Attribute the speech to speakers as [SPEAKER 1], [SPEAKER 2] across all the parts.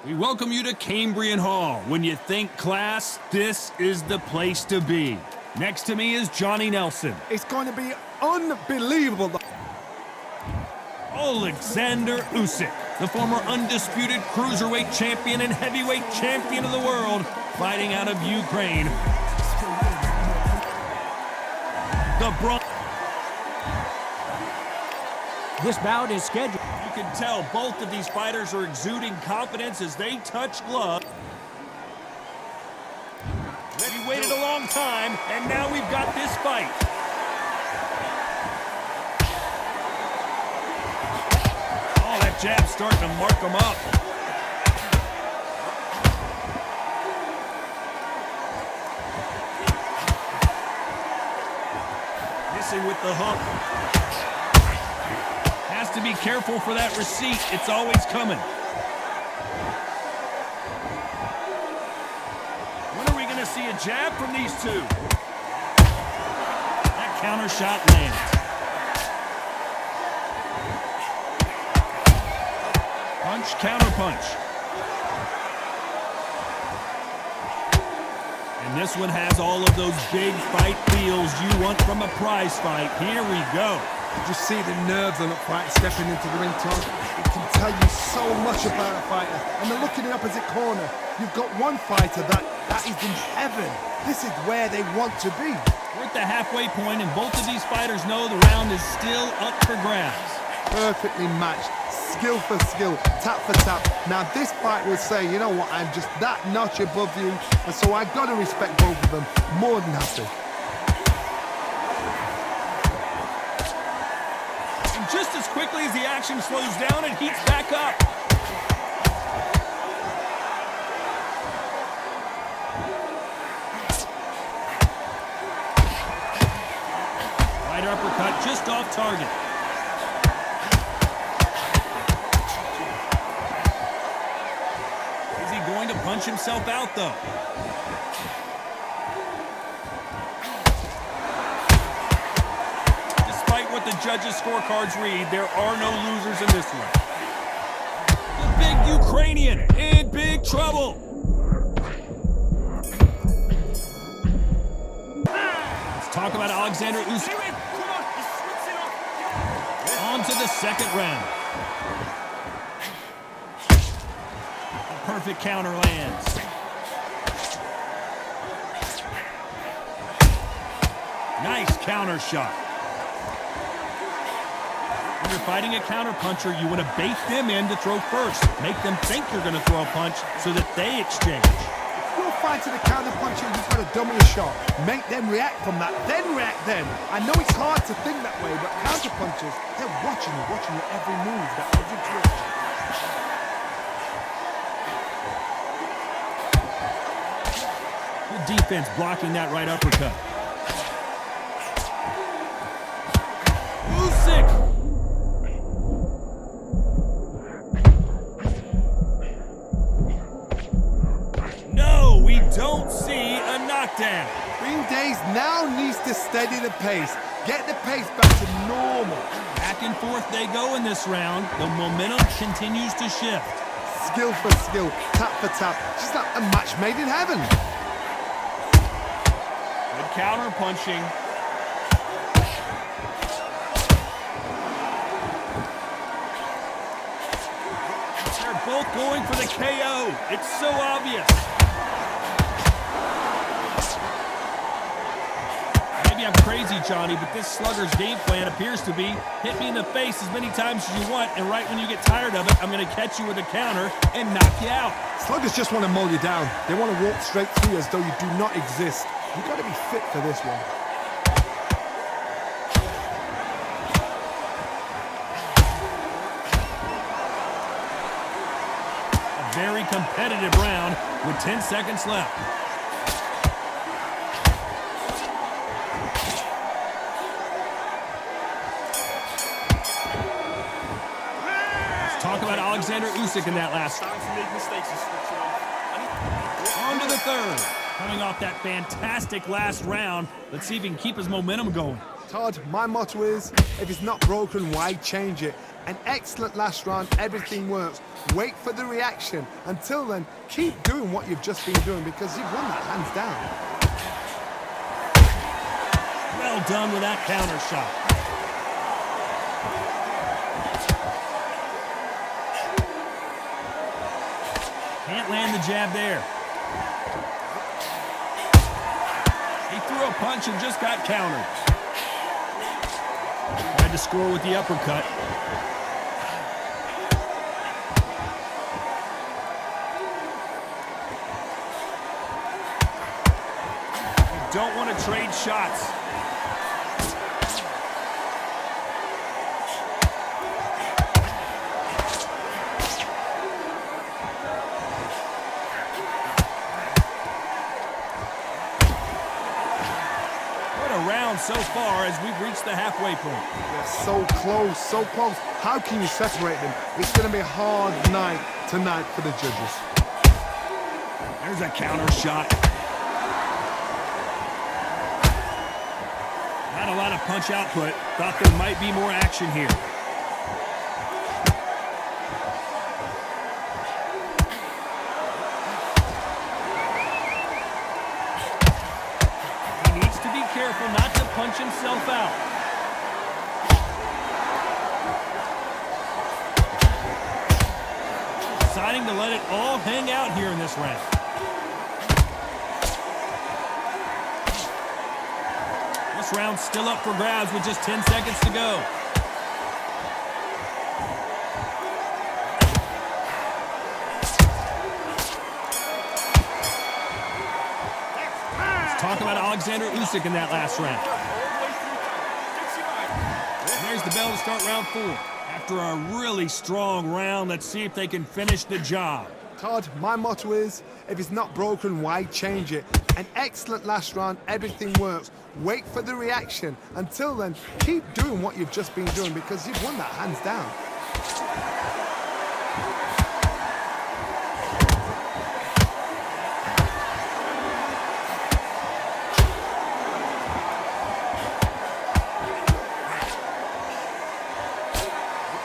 [SPEAKER 1] We welcome you to Cambrian Hall. When you think class, this is the place to be. Next to me is Johnny Nelson.
[SPEAKER 2] It's going to be unbelievable.
[SPEAKER 1] Alexander Usyk, the former undisputed cruiserweight champion and heavyweight champion of the world, fighting out of Ukraine.
[SPEAKER 3] This bout is scheduled.
[SPEAKER 1] You can tell both of these fighters are exuding confidence as they touch gloves. We waited a long time, and now we've got this fight. Oh, that jab's starting to mark him up. Missing with the hook. Has to be careful for that receipt. It's always coming. When are we going to see a jab from these two? That counter shot lands. Punch, counter punch. And this one has all of those big fight feels you want from a prize fight. Here we go.
[SPEAKER 2] Just see the nerves on that fight stepping into the ring, Tom. It can tell you so much about a fighter. And then look in the opposite corner. You've got one fighter that is in heaven. This is where they want to be.
[SPEAKER 1] We're at the halfway point, and both of these fighters know the round is still up for grabs.
[SPEAKER 2] Perfectly matched. Skill for skill, tap for tap. Now this fight will say, you know what, I'm just that notch above you. And so I've got to respect both of them more than happy.
[SPEAKER 1] Just as quickly as the action slows down, it heats back up. Right uppercut just off target. Is he going to punch himself out, though? What the judges' scorecards read, there are no losers in this one. The big Ukrainian in big trouble. Let's talk about Alexander Usyk. On to the second round. A perfect counter lands. Nice counter shot. When you're fighting a counterpuncher, you want to bait them in to throw first. Make them think you're going to throw a punch so that they exchange.
[SPEAKER 2] If you're fighting a counterpuncher, you've got to dummy a shot. Make them react from that, then react then. I know it's hard to think that way, but counterpunchers, they're watching your every move, that every twitch.
[SPEAKER 1] Good defense blocking that right uppercut. Usyk! Don't see a knockdown.
[SPEAKER 2] Green Days now needs to steady the pace. Get the pace back to normal.
[SPEAKER 1] Back and forth they go in this round. The momentum continues to shift.
[SPEAKER 2] Skill for skill, tap for tap. Just like a match made in heaven.
[SPEAKER 1] Good counter punching. They're both going for the KO. It's so obvious. I'm crazy, Johnny, but this slugger's game plan appears to be hit me in the face as many times as you want, and right when you get tired of it, I'm going to catch you with a counter and knock you out.
[SPEAKER 2] Sluggers just want to mow you down. They want to walk straight through you as though you do not exist. You've got to be fit for this one.
[SPEAKER 1] A very competitive round with 10 seconds left. Talk about Alexander Usyk in that last. On to the third. Coming off that fantastic last round, let's see if he can keep his momentum going.
[SPEAKER 2] Todd, my motto is, if it's not broken, why change it? An excellent last round, everything works. Wait for the reaction. Until then, keep doing what you've just been doing because you've won that hands down.
[SPEAKER 1] Well done with that counter shot. Can't land the jab there. He threw a punch and just got countered. Tried to score with the uppercut. You don't want to trade shots. Round so far as we've reached the halfway point.
[SPEAKER 2] They're so close, so close. How can you separate them? It's going to be a hard night tonight for the judges.
[SPEAKER 1] There's a counter shot. Not a lot of punch output. Thought there might be more action here. Careful not to punch himself out. Deciding to let it all hang out here in this round. This round's still up for grabs with just 10 seconds to go. Talk about Alexander Usyk in that last round. And there's the bell to start round 4. After a really strong round, let's see if they can finish the job.
[SPEAKER 2] Todd, my motto is, if it's not broken, why change it? An excellent last round, everything works. Wait for the reaction. Until then, keep doing what you've just been doing because you've won that hands down.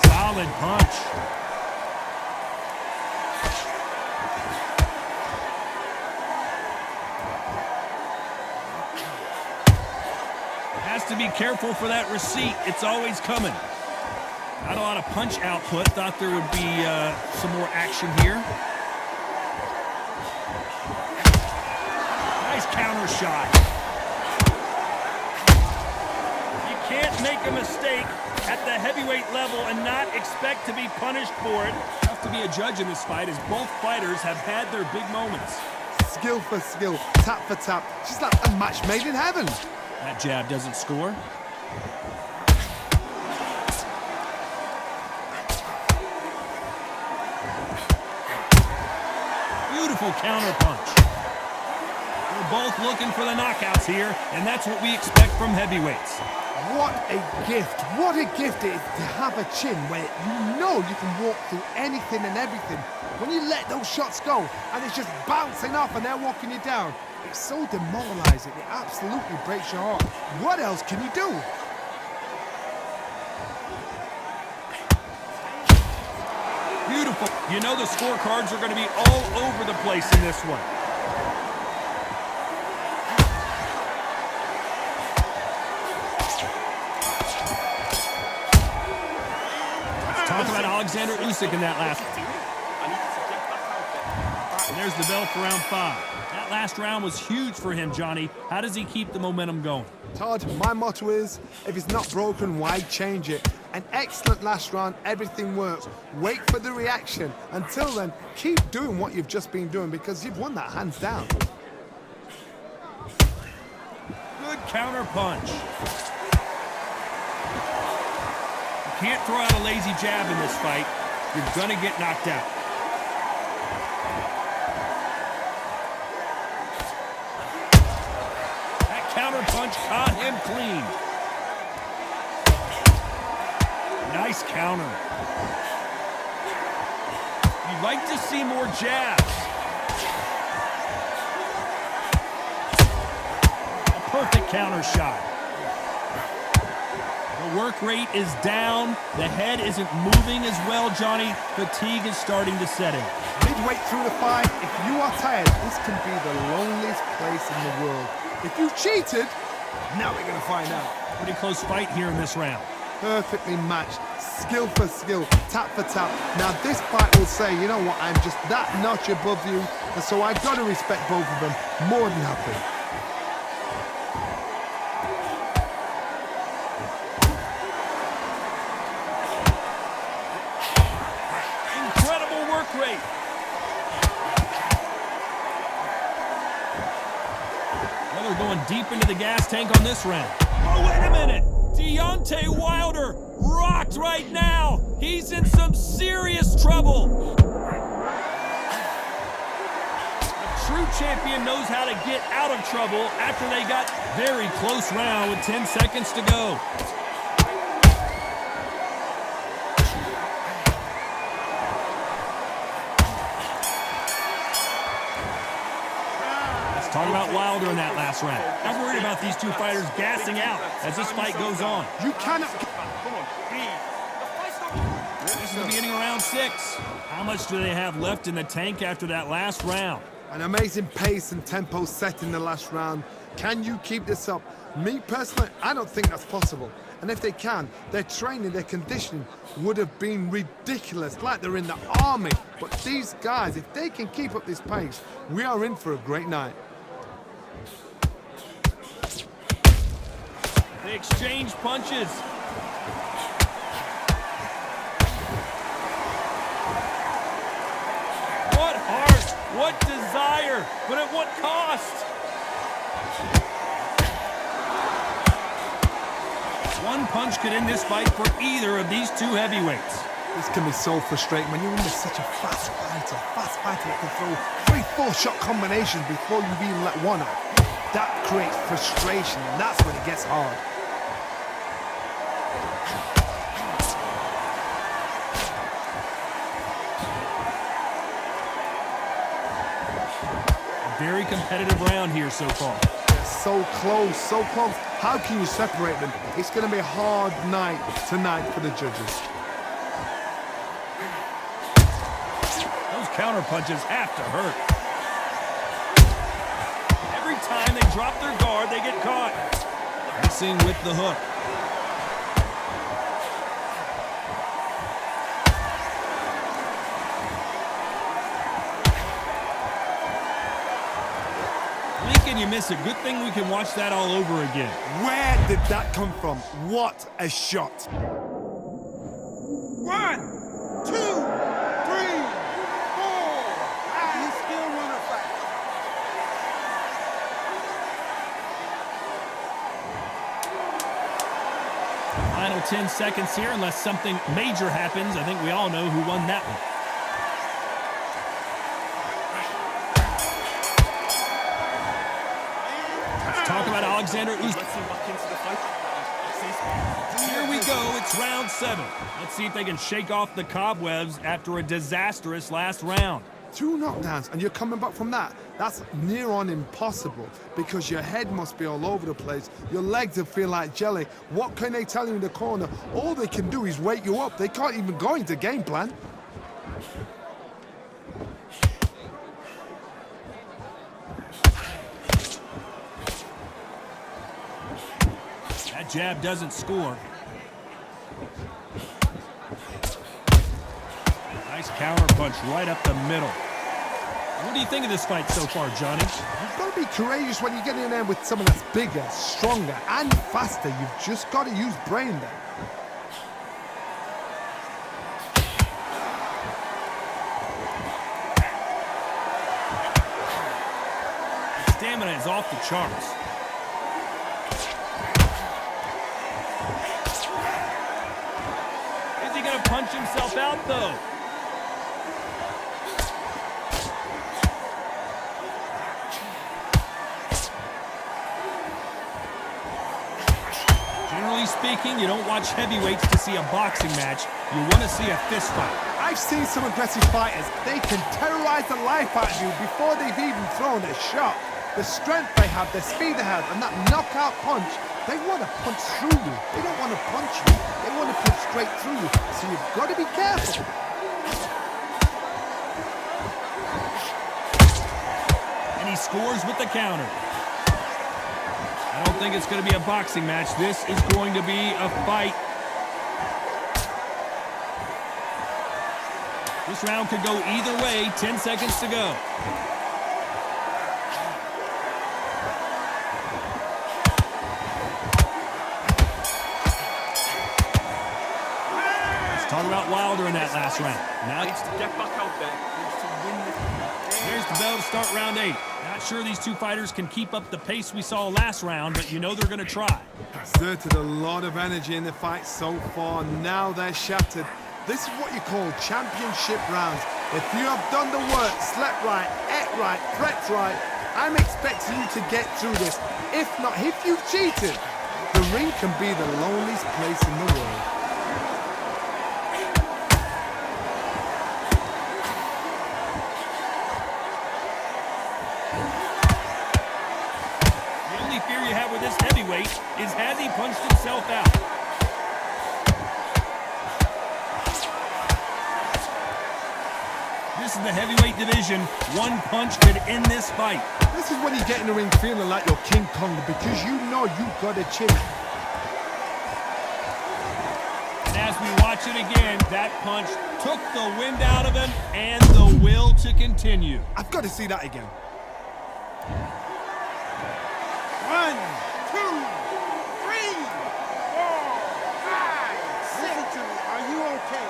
[SPEAKER 1] Solid punch. Has to be careful for that receipt. It's always coming. Not a lot of punch output. Thought there would be some more action here. Nice counter shot. You can't make a mistake at the heavyweight level and not expect to be punished for it. Tough to be a judge in this fight as both fighters have had their big moments.
[SPEAKER 2] Skill for skill, tap for tap. She's like a match made in heaven.
[SPEAKER 1] That jab doesn't score. Beautiful counter punch. We're both looking for the knockouts here, and that's what we expect from heavyweights.
[SPEAKER 2] What a gift. What a gift it is to have a chin where you know you can walk through anything and everything. When you let those shots go and it's just bouncing off and they're walking you down, it's so demoralizing. It absolutely breaks your heart. What else can you do?
[SPEAKER 1] Beautiful. You know the scorecards are going to be all over the place in this one. Talk about Alexander Usyk in that last one. And there's the bell for round 5. That last round was huge for him, Johnny. How does he keep the momentum going?
[SPEAKER 2] Todd, my motto is, if it's not broken, why change it? An excellent last round, everything works. Wait for the reaction. Until then, keep doing what you've just been doing because you've won that hands down.
[SPEAKER 1] Good counter punch. Can't throw out a lazy jab in this fight. You're gonna get knocked out. That counter punch caught him clean. Nice counter. You'd like to see more jabs. A perfect counter shot. work rate is down. The head isn't moving as well, Johnny. Fatigue is starting to set in.
[SPEAKER 2] Midway through the fight, if you are tired, this can be the loneliest place in the world. If you cheated, now we're going to find out.
[SPEAKER 1] Pretty close fight here in this round.
[SPEAKER 2] Perfectly matched, skill for skill, tap for tap. Now this fight will say, you know what, I'm just that notch above you, and so I've got to respect both of them more than happy.
[SPEAKER 1] Incredible work rate. Well, they're going deep into the gas tank on this round. Oh, wait a minute. Deontay Wilder rocked right now. He's in some serious trouble. A true champion knows how to get out of trouble after they got very close round with 10 seconds to go. Talk about Wilder in that last round. I'm worried about these two fighters gassing out as this fight goes on.
[SPEAKER 2] You cannot...
[SPEAKER 1] This is the beginning of round 6. How much do they have left in the tank after that last round?
[SPEAKER 2] An amazing pace and tempo set in the last round. Can you keep this up? Me personally, I don't think that's possible. And if they can, their training, their conditioning would have been ridiculous, like they're in the army. But these guys, if they can keep up this pace, we are in for a great night.
[SPEAKER 1] They exchange punches. What heart, what desire, but at what cost? One punch could end this fight for either of these two heavyweights.
[SPEAKER 2] This can be so frustrating when you're under such a fast fighter that can throw 3-4 shot combinations before you've even let one out. That creates frustration, and that's when it gets hard.
[SPEAKER 1] A very competitive round here so far.
[SPEAKER 2] So close, so close. How can you separate them? It's going to be a hard night tonight for the judges.
[SPEAKER 1] Those counter punches have to hurt. Every time they drop their guard, they get caught. Missing with the hook. Can you miss it? Good thing we can watch that all over again.
[SPEAKER 2] Where did that come from? What a shot. 1, 2, 3, 4. He's still running back.
[SPEAKER 1] Final 10 seconds here, unless something major happens. I think we all know who won that one. Talk about Alexander Usyk. Here we go, it's round 7. Let's see if they can shake off the cobwebs after a disastrous last round.
[SPEAKER 2] 2 knockdowns, and you're coming back from that. That's near on impossible, because your head must be all over the place. Your legs will feel like jelly. What can they tell you in the corner? All they can do is wake you up. They can't even go into game plan.
[SPEAKER 1] That jab doesn't score. Nice counter punch right up the middle. What do you think of this fight so far, Johnny?
[SPEAKER 2] You've got to be courageous when you get in there with someone that's bigger, stronger, and faster. You've just got to use brain there.
[SPEAKER 1] Stamina is off the charts. Is he going to punch himself out, though? Generally speaking, you don't watch heavyweights to see a boxing match. You want to see a fist fight.
[SPEAKER 2] I've seen some aggressive fighters. They can terrorize the life out of you before they've even thrown a shot. The strength they have, the speed they have, and that knockout punch They want to punch through you. They don't want to punch you. They want to punch straight through you. So you've got to be careful.
[SPEAKER 1] And he scores with the counter. I don't think it's going to be a boxing match. This is going to be a fight. This round could go either way. 10 seconds to go. Let's talk about Wilder in that last round. Now
[SPEAKER 4] Needs to get back out there.
[SPEAKER 1] there's the bell to start round 8. Not sure these two fighters can keep up the pace we saw last round, but you know they're going to try.
[SPEAKER 2] Exerted a lot of energy in the fight so far. Now they're shattered. This is what you call championship rounds. If you have done the work, slept right, ate right, prepped right, I'm expecting you to get through this. If not, if you've cheated, the ring can be the loneliest place in the world.
[SPEAKER 1] The only fear you have with this heavyweight is has he punched himself out? This is the heavyweight division. One punch could end this fight.
[SPEAKER 2] This is when you get in the ring feeling like you're King Kong because you know you've got a chin.
[SPEAKER 1] And as we watch it again, that punch took the wind out of him and the will to continue.
[SPEAKER 2] I've got to see that again.
[SPEAKER 5] 1, 2, 3, 4, 5, 6. Listen to me. Are you okay?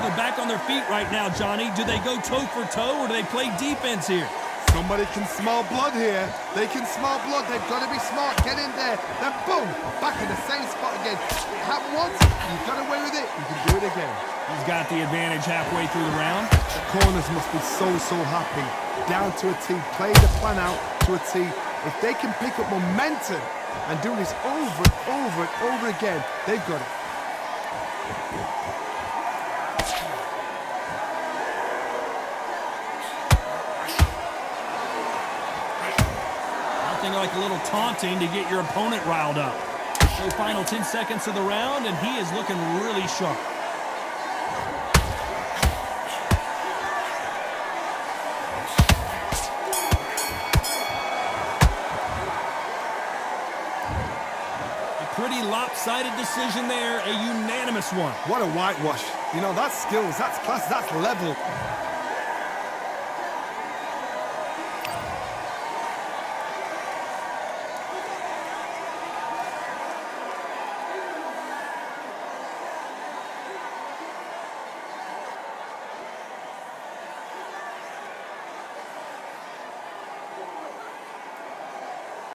[SPEAKER 1] They're back on their feet right now, Johnny. Do they go toe for toe or do they play defense here?
[SPEAKER 2] Somebody can smell blood here. They can smell blood. They've got to be smart. Get in there. Then boom, back in the same spot again. It happened once. You got away with it. You can do it again.
[SPEAKER 1] He's got the advantage halfway through the round.
[SPEAKER 2] The corners must be so happy. Down to a T. Play the plan out to a T. If they can pick up momentum and do this over and over and over again, they've got it.
[SPEAKER 1] Nothing like a little taunting to get your opponent riled up. The final 10 seconds of the round, and he is looking really sharp. A pretty lopsided decision there, a unanimous one.
[SPEAKER 2] What a whitewash. You know, that's skills, that's class, that's level.